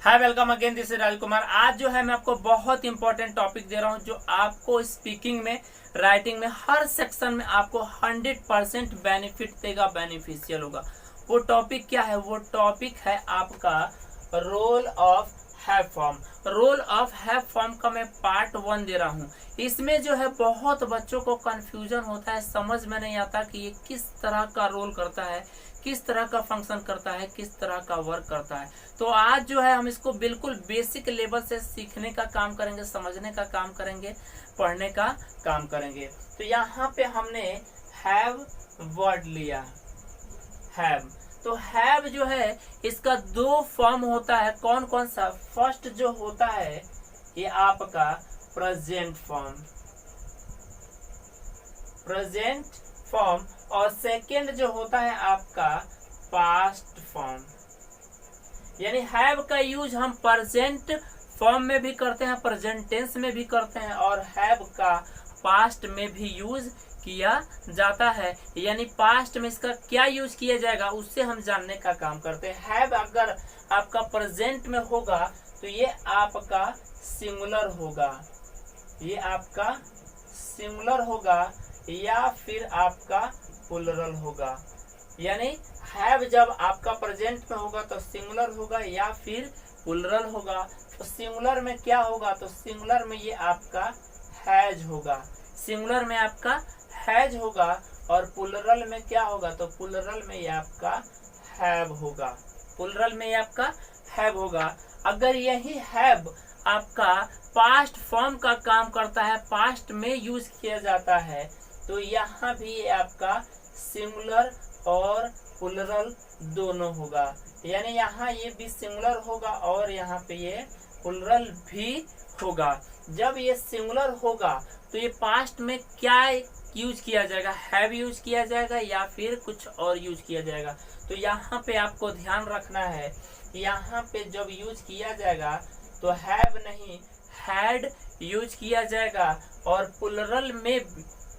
Hi welcome again, this is Rajkumar. आज जो है मैं आपको बहुत इंपॉर्टेंट टॉपिक दे रहा हूं जो आपको स्पीकिंग में, राइटिंग में, हर सेक्शन में आपको 100% बेनिफिट देगा, बेनिफिशियल होगा। वो टॉपिक क्या है? वो टॉपिक है आपका role of have form. Role of have form का मैं पार्ट 1 दे रहा हूं। इसमें जो है बहुत बच्चों को कंफ्यूजन होता है, समझ में नहीं आता कि ये किस तरह का रोल करता है, किस तरह का फंक्शन करता है, किस तरह का वर्क करता है। तो आज जो है हम इसको बिल्कुल बेसिक लेवल से सीखने का काम करेंगे, समझने का काम करेंगे, पढ़ने का काम करेंगे। तो यहाँ पे हमने हैव वर्ड लिया, हैव। तो हैव जो है इसका 2 फॉर्म होता है। कौन कौन सा? फर्स्ट जो होता है ये आपका प्रेजेंट फॉर्म, प्रेजेंट फॉर्म, और सेकेंड जो होता है आपका पास्ट फॉर्म। यानी हैव का यूज हम प्रेजेंट फॉर्म में भी करते हैं, प्रेजेंट टेंस में भी करते हैं, और हैव का पास्ट में भी यूज किया जाता है। यानी पास्ट में इसका क्या यूज किया जाएगा उससे हम जानने का काम करते हैं। हैव अगर आपका प्रेजेंट में होगा तो ये आपका सिंगुलर होगा, ये आपका सिंगुलर होगा या फिर आपका प्लुरल होगा। यानी हैव जब आपका प्रेजेंट में होगा तो सिंगुलर होगा या फिर प्लुरल होगा। तो सिंगुलर में क्या होगा? तो सिंगुलर में ये आपका हैज होगा, सिंगुलर में आपका हैज होगा, और प्लुरल में क्या होगा? तो प्लुरल में ये आपका हैव होगा, प्लुरल में ये आपका हैव होगा। अगर यही हैव आपका पास्ट फॉर्म का काम करता है, पास्ट में यूज किया जाता है, तो यहाँ भी ये आपका सिंगुलर और प्लुरल दोनों होगा। यानी यहाँ ये भी सिंगुलर होगा और यहाँ पे ये प्लुरल भी होगा। जब ये सिंगुलर होगा तो ये पास्ट में क्या यूज किया जाएगा? हैव यूज किया जाएगा या फिर कुछ और यूज किया जाएगा। तो यहाँ पे आपको ध्यान रखना है, यहाँ पे जब यूज किया जाएगा तो हैव नहीं हैड यूज किया जाएगा, और प्लुरल में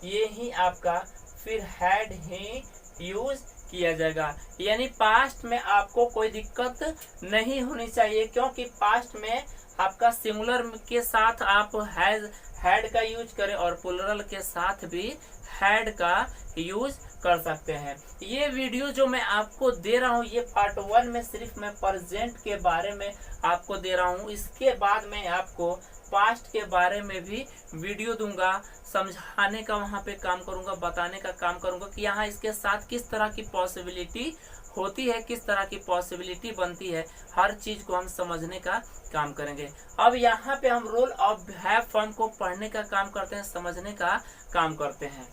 ये ही आपका फिर हैड ही यूज किया जाएगा। यानी पास्ट में आपको कोई दिक्कत नहीं होनी चाहिए, क्योंकि पास्ट में आपका सिंगुलर के साथ आप हैड का यूज करें और प्लुरल के साथ भी हैड का यूज कर सकते हैं। ये वीडियो जो मैं आपको दे रहा हूँ ये पार्ट 1 में सिर्फ मैं प्रेजेंट के बारे में आपको दे रहा हूँ। इसके बाद मैं आपको पास्ट के बारे में भी वीडियो दूंगा, समझाने का वहाँ पे काम करूंगा, बताने का काम करूंगा कि यहाँ इसके साथ किस तरह की पॉसिबिलिटी होती है, किस तरह की पॉसिबिलिटी बनती है। हर चीज को हम समझने का काम करेंगे। अब यहाँ पे हम रोल ऑफ हैव फॉर्म को पढ़ने का काम करते हैं, समझने का काम करते हैं।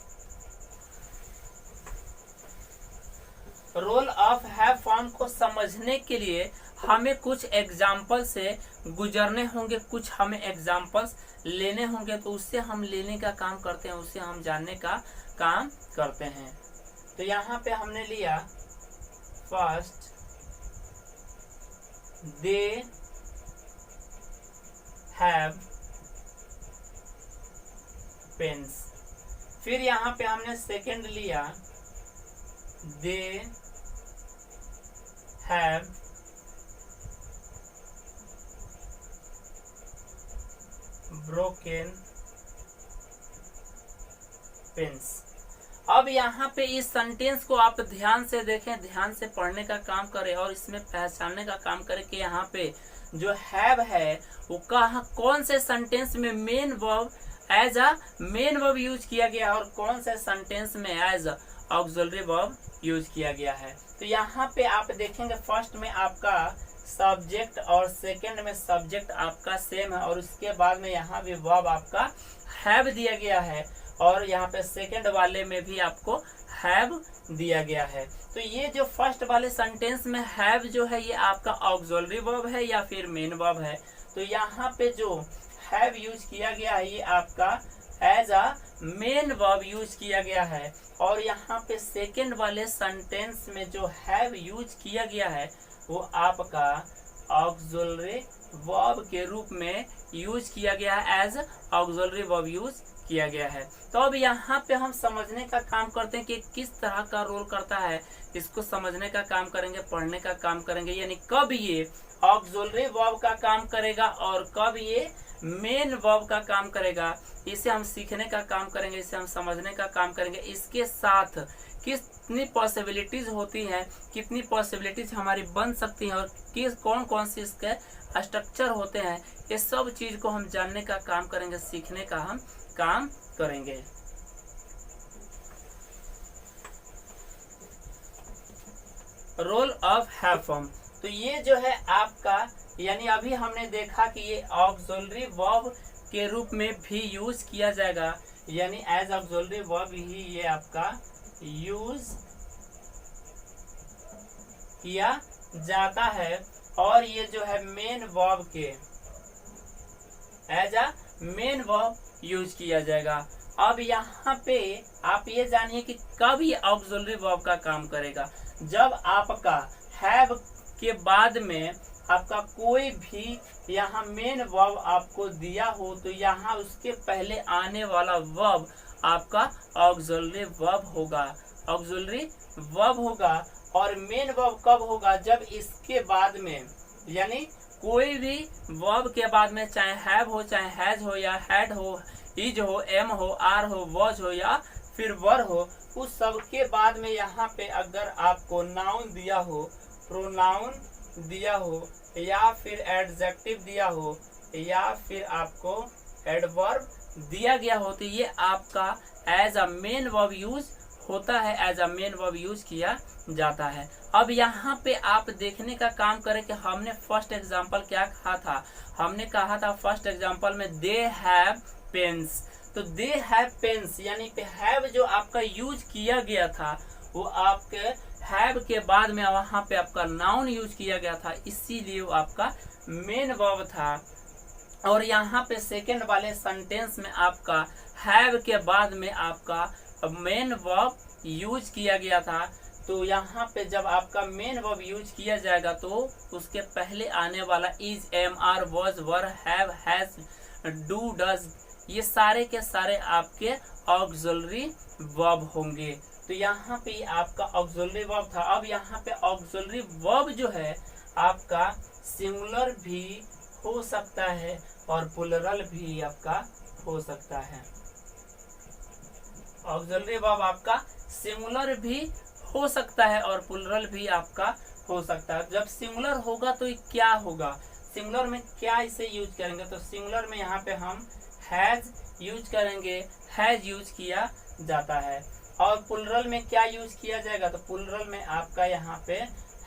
रोल ऑफ हैव फॉर्म को समझने के लिए हमें कुछ एग्जाम्पल से गुजरने होंगे, कुछ हमें एग्जाम्पल्स लेने होंगे, तो उससे हम लेने का काम करते हैं, उससे हम जानने का काम करते हैं। तो यहाँ पे हमने लिया फर्स्ट, दे हैव पेन्स। फिर यहाँ पे हमने सेकंड लिया दे हैव ब्रोकन पेन्स। अब यहाँ पे इस सेंटेंस को आप ध्यान से देखें, ध्यान से पढ़ने का काम करें और इसमें पहचानने का काम करें कि यहाँ पे जो हैव है वो कहाँ, कौन से सेंटेंस में main verb as a main verb use किया गया और कौन से सेंटेंस में as a auxiliary verb use किया गया है। तो यहाँ पे आप देखेंगे फर्स्ट में आपका सब्जेक्ट और सेकंड में सब्जेक्ट आपका सेम है, और उसके बाद में यहाँ भी वर्ब आपका हैव दिया गया है, और यहाँ पे सेकंड वाले में भी आपको हैव दिया गया है। तो ये जो फर्स्ट वाले सेंटेंस में हैव जो है ये आपका ऑक्सिलरी वर्ब है या फिर मेन वर्ब है। तो यहाँ पे जो हैव यूज किया गया है ये आपका as a main verb use किया गया है, और यहाँ पे सेकंड वाले सेंटेंस में जो हैव यूज किया गया है वो आपका ऑक्सिलरी वर्ब के रूप में यूज किया गया है, एज ऑक्सिलरी वर्ब यूज किया गया है। तो अब यहाँ पे हम समझने का काम करते हैं कि किस तरह का रोल करता है, इसको समझने का काम करेंगे, पढ़ने का काम करेंगे। यानी कब ये ऑक्सिलरी वर्ब का काम करेगा और कब ये मेन वर्ब का काम करेगा। इसे हम सीखने का काम करेंगे, इसे हम समझने का काम करेंगे। इसके साथ कितनी पॉसिबिलिटीज होती हैं, कितनी पॉसिबिलिटीज हमारी बन सकती हैं और किस कौन कौन सी इसके स्ट्रक्चर होते हैं, ये सब चीज को हम जानने का काम करेंगे, सीखने का हम काम करेंगे। रोल ऑफ हैव फॉर्म, तो ये जो है आपका, यानी अभी हमने देखा कि ये ऑक्सिलरी वर्ब के रूप में भी यूज किया जाएगा, यानी एज ऑक्सिलरी वर्ब ही ये आपका यूज किया जाता है। और ये जो है मेन वर्ब के as a main verb use किया जाएगा। अब यहाँ पे आप ये जानिए कि कब ये ऑक्सिलरी वर्ब का काम करेगा। जब आपका हैव के बाद में आपका कोई भी यहाँ मेन वर्ब आपको दिया हो, तो यहाँ उसके पहले आने वाला वर्ब आपका ऑक्सिलरी वर्ब होगा, ऑक्सिलरी वर्ब होगा। और मेन वर्ब कब होगा, जब इसके बाद में, यानी कोई भी वर्ब के बाद में, चाहे हैव हो, चाहे हैज हो, या हैड हो, इज हो, एम हो, आर हो, वॉज हो, या फिर वर हो, उस सब के बाद में यहाँ पे अगर आपको नाउन दिया हो, प्रोनाउन दिया हो, या फिर एडजेक्टिव दिया हो, या फिर आपको एडवर्ब दिया गया हो, तो ये आपका as a main verb use होता है, as a main verb use किया जाता है। अब यहाँ पे आप देखने का काम करें कि हमने फर्स्ट एग्जांपल क्या कहा था। हमने कहा था फर्स्ट एग्जांपल में दे हैव पेन्स, तो दे हैव पेन्स यानी पे हैव जो आपका यूज किया गया था वो आपके हैव के बाद में वहां पे आपका नाउन यूज किया गया था, इसीलिए वो आपका मेन वर्ब था। और यहाँ पे सेकेंड वाले सेंटेंस में आपका हैव के बाद में आपका मेन वर्ब यूज किया गया था, तो यहाँ पे जब आपका मेन वर्ब यूज किया जाएगा तो उसके पहले आने वाला is, am, are, was, were, have, has, do, does, ये सारे के सारे आपके ऑक्सिलरी वर्ब होंगे। तो यहाँ पे आपका ऑक्सिलरी वर्ब था। अब यहाँ पे ऑक्सिलरी वर्ब जो है आपका सिंगुलर भी हो सकता है और प्लूरल भी आपका हो सकता है। ऑक्सिलरी वर्ब आपका सिंगुलर भी हो सकता है और प्लूरल भी आपका हो सकता है। जब सिंगुलर होगा तो ये क्या होगा, सिंगुलर में क्या इसे यूज करेंगे, तो सिंगुलर में यहाँ पे हम हैज यूज करेंगे, हैज यूज किया जाता है। और प्लूरल में क्या यूज किया जाएगा, तो प्लूरल में आपका यहाँ पे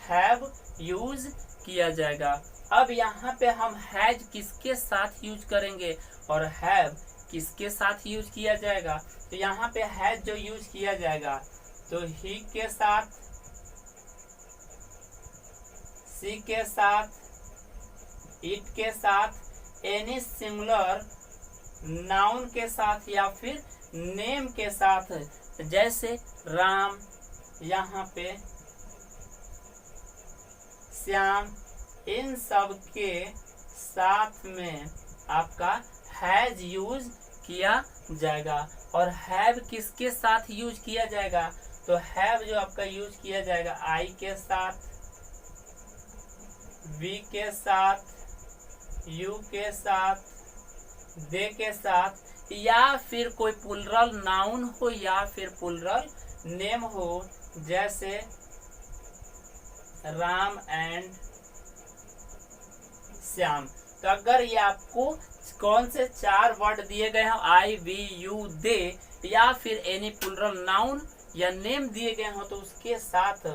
हैव यूज किया जाएगा। अब यहाँ पे हम हैज किसके साथ यूज करेंगे और हैव किसके साथ यूज किया जाएगा, तो यहाँ पे हैज जो यूज किया जाएगा तो ही के साथ, सी के साथ, इट के साथ, एनी सिंगुलर नाउन के साथ या फिर नेम के साथ, जैसे राम, यहाँ पे श्याम, इन सब के साथ में आपका हैज यूज किया जाएगा। और हैव किसके साथ यूज किया जाएगा, तो हैव जो आपका यूज किया जाएगा आई के साथ, वी के साथ, यू के साथ, दे के साथ, या फिर कोई प्लूरल नाउन हो या फिर प्लूरल नेम हो, जैसे राम एंड श्याम। तो अगर ये आपको कौन से चार वर्ड दिए गए हैं, आई, वी, यू, दे, या फिर एनी प्लूरल नाउन या नेम दिए गए हो, तो उसके साथ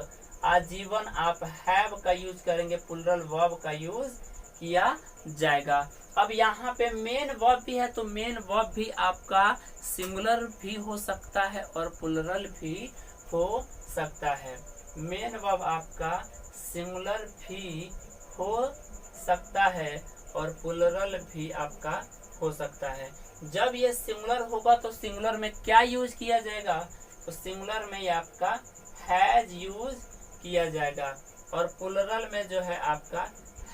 आजीवन आप हैव का यूज करेंगे, प्लूरल वर्ब का यूज किया जाएगा। अब यहाँ पे मेन वर्ब भी है, तो मेन वर्ब भी आपका सिंगुलर भी हो सकता है और प्लूरल भी हो सकता है। मेन वर्ब आपका सिंगुलर भी हो सकता है और प्लूरल भी आपका हो सकता है। जब ये सिंगुलर होगा तो सिंगुलर में क्या यूज किया जाएगा, तो सिंगुलर में आपका हैज यूज किया जाएगा और प्लूरल में जो है आपका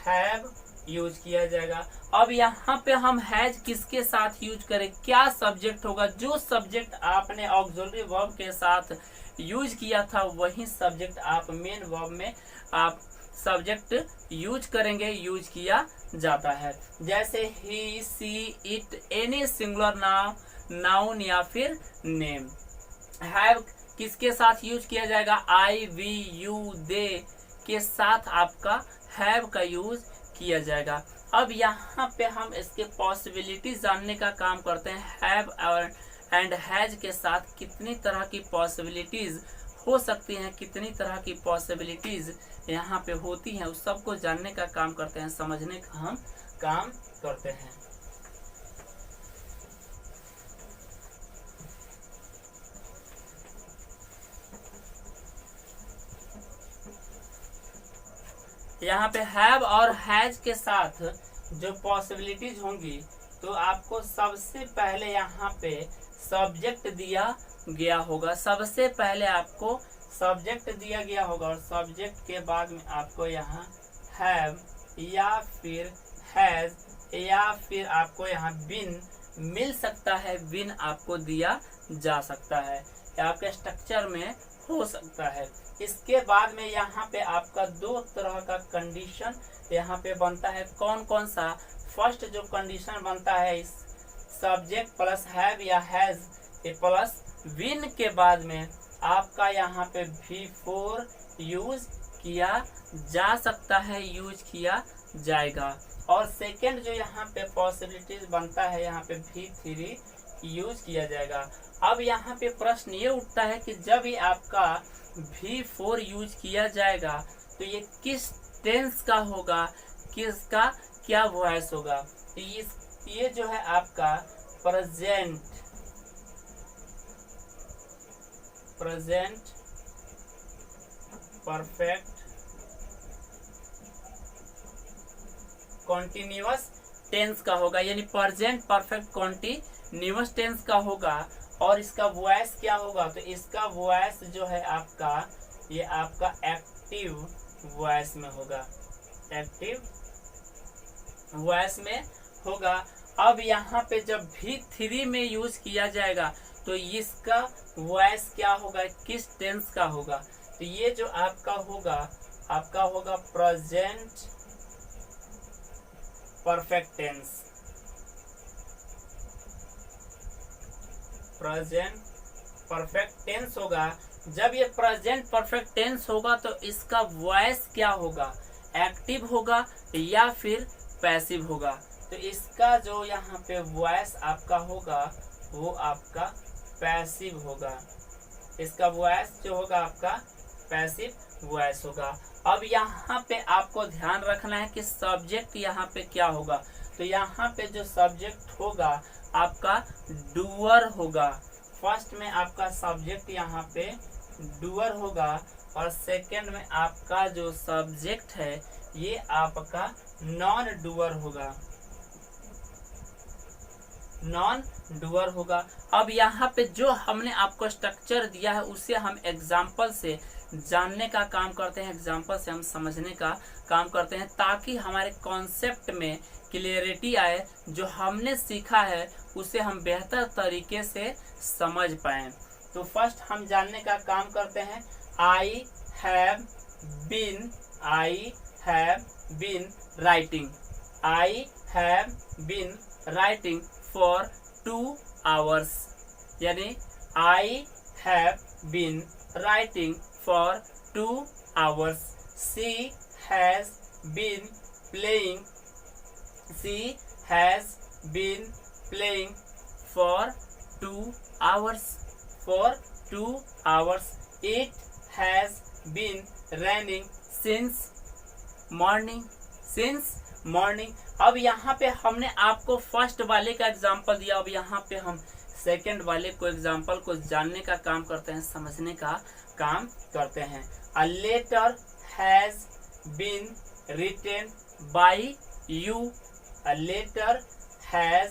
हैव यूज किया जाएगा। अब यहाँ पे हम हैज किसके साथ यूज करें, क्या सब्जेक्ट होगा, जो सब्जेक्ट आपने ऑक्सिलरी वर्ब के साथ यूज किया था वही सब्जेक्ट आप मेन वर्ब में आप सब्जेक्ट यूज करेंगे, यूज किया जाता है। जैसे ही, सी, इट, एनी सिंगुलर नाउन या फिर नेम। हैव किसके साथ यूज किया जाएगा? आई, वी, यू, दे के साथ आपका हैव का यूज किया जाएगा। अब यहाँ पे हम इसके पॉसिबिलिटी जानने का काम करते हैं। हैव और एंड हैज के साथ कितनी तरह की पॉसिबिलिटीज हो सकती हैं, कितनी तरह की पॉसिबिलिटीज यहाँ पे होती हैं, उस सब को जानने का काम करते हैं, समझने का हम काम करते हैं। यहाँ पे हैव और हैज के साथ जो पॉसिबिलिटीज होंगी, तो आपको सबसे पहले यहाँ पे सब्जेक्ट दिया गया होगा। सबसे पहले आपको सब्जेक्ट दिया गया होगा और सब्जेक्ट के बाद में आपको यहाँ हैव या फिर हैज या फिर आपको यहाँ बिन मिल सकता है, बिन आपको दिया जा सकता है, आपके स्ट्रक्चर में हो सकता है। इसके बाद में यहाँ पे आपका दो तरह का कंडीशन यहाँ पे बनता है। कौन कौन सा? फर्स्ट जो कंडीशन बनता है, इस सब्जेक्ट प्लस हैव या हैज प्लस विन के बाद में आपका यहाँ पे V4 यूज किया जा सकता है, यूज किया जाएगा। और सेकेंड जो यहाँ पे पॉसिबिलिटीज बनता है, यहाँ पे V3 यूज किया जाएगा। अब यहाँ पे प्रश्न ये उठता है कि जब ये आपका V4 यूज किया जाएगा तो ये किस टेंस का होगा, किसका क्या वॉइस होगा? ये जो है आपका प्रेजेंट परफेक्ट कॉन्टिन्यूअस टेंस का होगा, यानी प्रेजेंट परफेक्ट कॉन्टिन्यूअस टेंस का होगा। और इसका वॉइस क्या होगा? तो इसका वॉइस जो है आपका, ये आपका एक्टिव वॉइस में होगा, एक्टिव वॉइस में होगा। अब यहाँ पे जब V3 में यूज किया जाएगा तो इसका वॉइस क्या होगा, किस टेंस का होगा? तो ये जो आपका होगा present perfect tense, present perfect tense होगा। जब ये प्रेजेंट परफेक्ट टेंस होगा तो इसका वॉइस क्या होगा? एक्टिव होगा या फिर पैसिव होगा? तो इसका जो यहाँ पे वॉइस आपका होगा वो आपका पैसिव होगा। इसका वॉइस जो होगा आपका पैसिव वॉइस होगा। अब यहाँ पे आपको ध्यान रखना है कि सब्जेक्ट यहाँ पे क्या होगा। तो यहाँ पे जो सब्जेक्ट होगा आपका डूअर होगा। फर्स्ट में आपका सब्जेक्ट यहाँ पे डूअर होगा और सेकंड में आपका जो सब्जेक्ट है ये आपका नॉन डूअर होगा, नॉन डूअर होगा। अब यहाँ पे जो हमने आपको स्ट्रक्चर दिया है उसे हम एग्जाम्पल से जानने का काम करते हैं, एग्जाम्पल से हम समझने का काम करते हैं ताकि हमारे कॉन्सेप्ट में क्लियरिटी आए। जो हमने सीखा है उसे हम बेहतर तरीके से समझ पाएं। तो फर्स्ट हम जानने का काम करते हैं। I have been writing. I have been writing for 2 hours, यानी I have been writing for 2 hours. She has been playing for 2 hours. It has been raining since morning. अब यहाँ पे हमने आपको फर्स्ट वाले का एग्जाम्पल दिया। अब यहाँ पे हम सेकंड वाले को एग्जाम्पल को जानने का काम करते हैं, समझने का काम करते हैं। A letter has been written by you. A letter has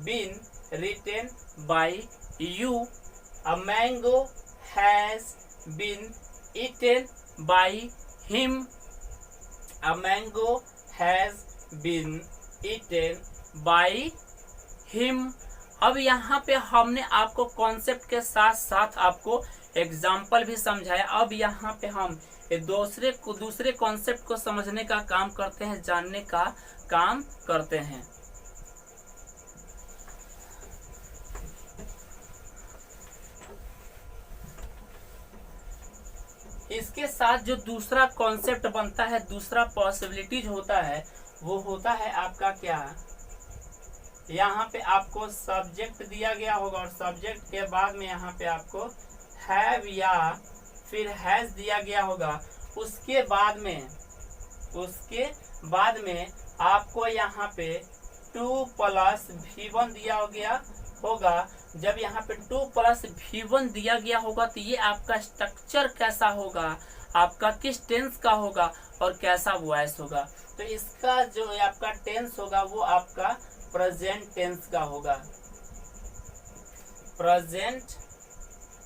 been written by you. A mango has been eaten by him. A mango has been eaten by him. अब यहाँ पे हमने आपको कॉन्सेप्ट के साथ साथ आपको एग्जाम्पल भी समझाया। अब यहाँ पे हम दूसरे कॉन्सेप्ट को समझने का काम करते हैं, जानने का काम करते हैं। इसके साथ जो दूसरा कॉन्सेप्ट बनता है, दूसरा पॉसिबिलिटीज होता है, वो होता है आपका क्या, यहाँ पे आपको सब्जेक्ट दिया गया होगा और सब्जेक्ट के बाद में यहाँ पे आपको हैव या फिर हैज दिया गया होगा। उसके बाद में आपको यहाँ पे 2 + V1 दिया गया होगा। जब यहाँ पे 2 + V1 दिया गया होगा तो ये आपका स्ट्रक्चर कैसा होगा, आपका किस टेंस का होगा और कैसा वॉइस होगा। तो इसका जो आपका टेंस होगा वो आपका प्रेजेंट टेंस का होगा, प्रेजेंट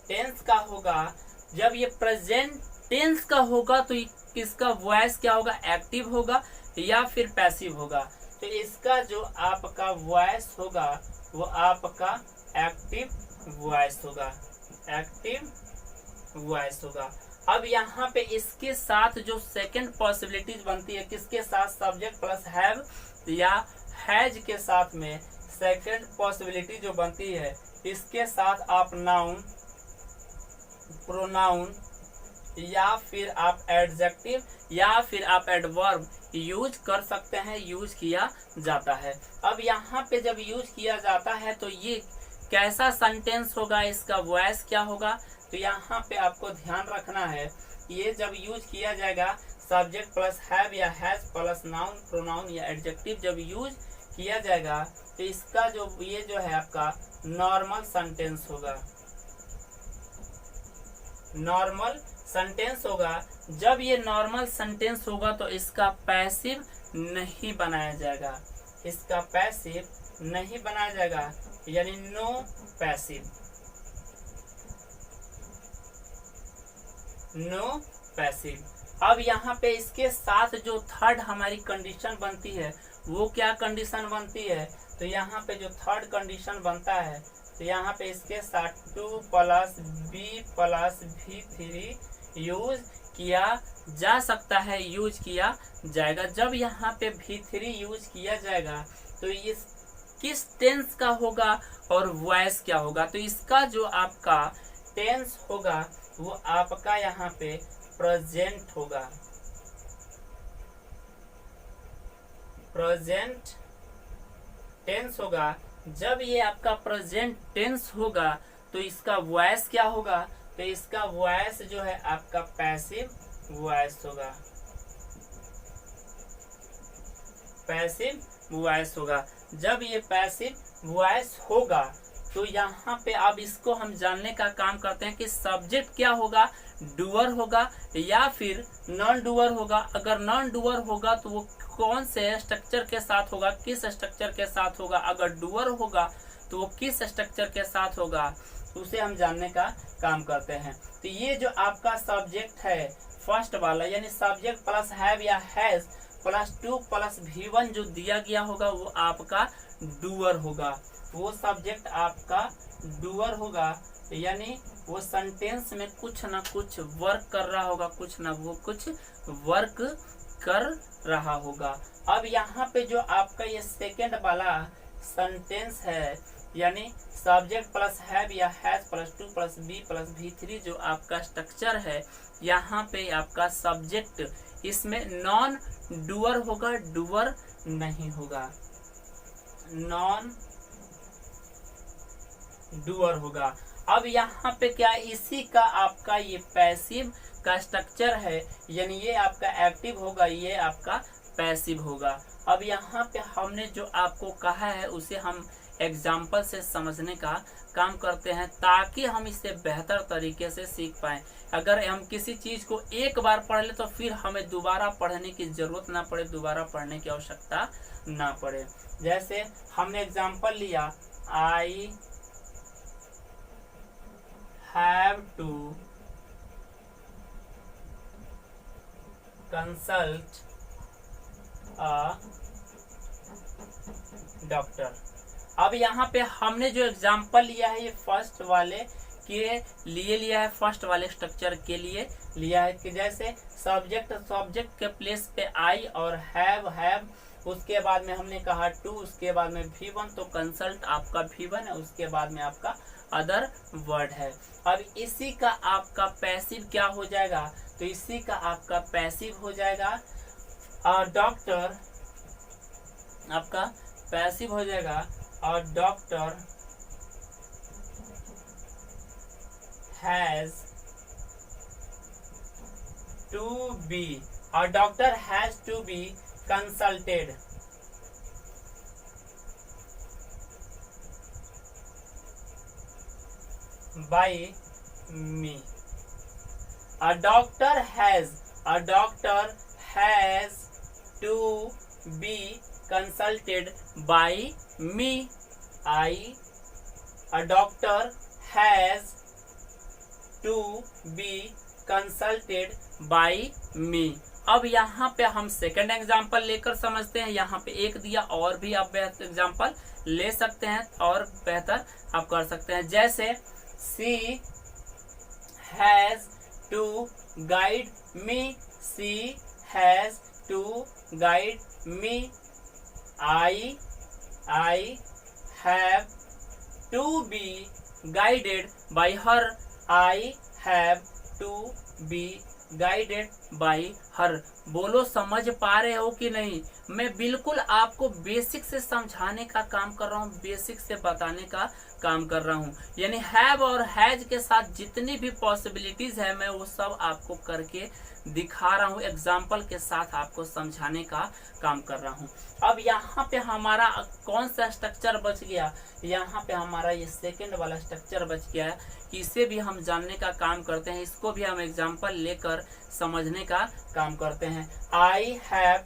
टेंस का होगा। जब ये प्रेजेंट टेंस का होगा तो इसका वॉइस क्या होगा, एक्टिव होगा या फिर पैसिव होगा। तो इसका जो आपका वॉइस होगा वो आपका एक्टिव वॉइस होगा, एक्टिव वॉइस होगा। अब यहाँ पे इसके साथ जो सेकंड पॉसिबिलिटीज बनती है, किसके साथ, सब्जेक्ट प्लस हैव या हैज के साथ में सेकंड पॉसिबिलिटी जो बनती है, इसके साथ आप नाउन, प्रोनाउन या फिर आप एडजेक्टिव या फिर आप एडवर्ब यूज कर सकते हैं, यूज किया जाता है। अब यहाँ पे जब यूज किया जाता है तो ये कैसा सेंटेंस होगा, इसका वॉइस क्या होगा। तो यहाँ पे आपको ध्यान रखना है, ये जब यूज किया जाएगा सब्जेक्ट प्लस हैव या हैज प्लस नाउन, प्रोनाउन या एडजेक्टिव जब यूज किया जाएगा तो इसका जो ये जो है आपका नॉर्मल सेंटेंस होगा, नॉर्मल सेंटेंस होगा। जब ये नॉर्मल सेंटेंस होगा तो इसका पैसिव नहीं बनाया जाएगा, इसका पैसिव नहीं बनाया जाएगा, यानी नो पैसिव, नो पैसिव। अब यहाँ पे इसके साथ जो थर्ड हमारी कंडीशन बनती है वो क्या कंडीशन बनती है, तो यहाँ पे जो थर्ड कंडीशन बनता है तो यहाँ पे इसके साथ 2 + B + V3 यूज किया जा सकता है, यूज किया जाएगा। जब यहाँ पे V3 यूज किया जाएगा तो इस किस टेंस का होगा और वॉइस क्या होगा। तो इसका जो आपका टेंस होगा वो आपका यहाँ पे प्रेजेंट होगा, प्रेजेंट टेंस होगा। जब ये आपका प्रेजेंट टेंस होगा तो इसका वॉइस क्या होगा, तो इसका वॉइस जो है आपका पैसिव वॉइस होगा, पैसिव वॉइस होगा। जब ये पैसिव वॉइस होगा तो यहाँ पे अब इसको हम जानने का काम करते हैं कि सब्जेक्ट क्या होगा, डूअर होगा या फिर नॉन डूअर होगा। अगर नॉन डूअर होगा तो वो कौन से स्ट्रक्चर के साथ होगा, किस स्ट्रक्चर के साथ होगा। अगर डूअर होगा तो वो किस स्ट्रक्चर के साथ होगा, उसे हम जानने का काम करते हैं। तो ये जो आपका सब्जेक्ट है फर्स्ट वाला, यानी सब्जेक्ट प्लस हैव या हैज प्लस 2 + V1 जो दिया गया होगा वो आपका डूअर होगा, वो सब्जेक्ट आपका डूअर होगा, यानी वो सेंटेंस में कुछ ना कुछ वर्क कर रहा होगा, कुछ ना वो कुछ वर्क कर रहा होगा। अब यहाँ पे जो आपका ये सेकेंड वाला सेंटेंस है, यानी सब्जेक्ट प्लस हैव या हैज प्लस 2 + B + V3 जो आपका स्ट्रक्चर है, यहाँ पे आपका सब्जेक्ट इसमें नॉन डूअर होगा, डूअर नहीं होगा, नॉन डूअर होगा। अब यहाँ पे क्या, इसी का आपका ये पैसिव का स्ट्रक्चर है, यानी ये आपका एक्टिव होगा, ये आपका पैसिव होगा। अब यहाँ पे हमने जो आपको कहा है उसे हम एग्जाम्पल से समझने का काम करते हैं ताकि हम इसे बेहतर तरीके से सीख पाएं। अगर हम किसी चीज़ को एक बार पढ़ ले तो फिर हमें दोबारा पढ़ने की ज़रूरत ना पड़े, दोबारा पढ़ने की आवश्यकता ना पड़े। जैसे हमने एग्जाम्पल लिया, I have to consult a doctor. अब यहाँ पे हमने जो एग्जाम्पल लिया है ये फर्स्ट वाले के लिए लिया है, फर्स्ट वाले स्ट्रक्चर के लिए लिया है कि जैसे सब्जेक्ट के प्लेस पे आई और हैव, उसके बाद में हमने कहा टू, उसके बाद में V1, तो कंसल्ट आपका V1 है, उसके बाद में आपका अदर वर्ड है। अब इसी का आपका पैसिव क्या हो जाएगा, तो इसी का आपका पैसिव हो जाएगा डॉक्टर, आपका पैसिव हो जाएगा और डॉक्टर हैज टू बी, और doctor has to be consulted by me. A doctor has to be consulted by me. A doctor has to be consulted by me. अब यहाँ पे हम सेकंड एग्जाम्पल लेकर समझते हैं। यहाँ पे एक दिया, और भी आप बेहतर एग्जाम्पल ले सकते हैं और बेहतर आप कर सकते हैं। जैसे she has to guide me, she has to guide me. I have to be guided by her. I have to be guided by her. बोलो समझ पा रहे हो कि नहीं? मैं बिल्कुल आपको बेसिक से समझाने का काम कर रहा हूँ, बेसिक से बताने का काम कर रहा हूँ। यानी हैव और हैज के साथ जितनी भी पॉसिबिलिटीज है मैं वो सब आपको करके दिखा रहा हूँ, एग्जाम्पल के साथ आपको समझाने का काम कर रहा हूँ। अब यहाँ पे हमारा कौन सा स्ट्रक्चर बच गया? यहाँ पे हमारा ये सेकंड वाला स्ट्रक्चर बच गया है, इसे भी हम जानने का काम करते हैं, इसको भी हम एग्जाम्पल लेकर समझने का काम करते हैं। I have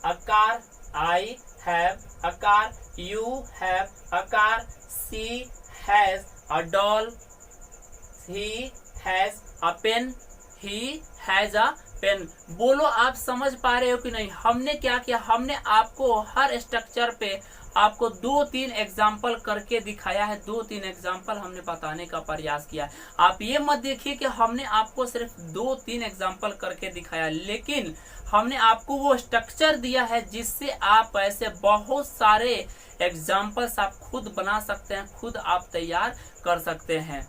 a car, I have a car, you have a car, she has a doll, he has a pen, he has a pen. बोलो आप समझ पा रहे हो कि नहीं? हमने क्या किया, हमने आपको हर स्ट्रक्चर पे आपको 2-3 एग्जाम्पल करके दिखाया है, 2-3 एग्जाम्पल हमने बताने का प्रयास किया है। आप ये मत देखिए कि हमने आपको सिर्फ 2-3 एग्जाम्पल करके दिखाया, लेकिन हमने आपको वो स्ट्रक्चर दिया है जिससे आप ऐसे बहुत सारे एग्जाम्पल्स आप खुद बना सकते हैं, खुद आप तैयार कर सकते हैं।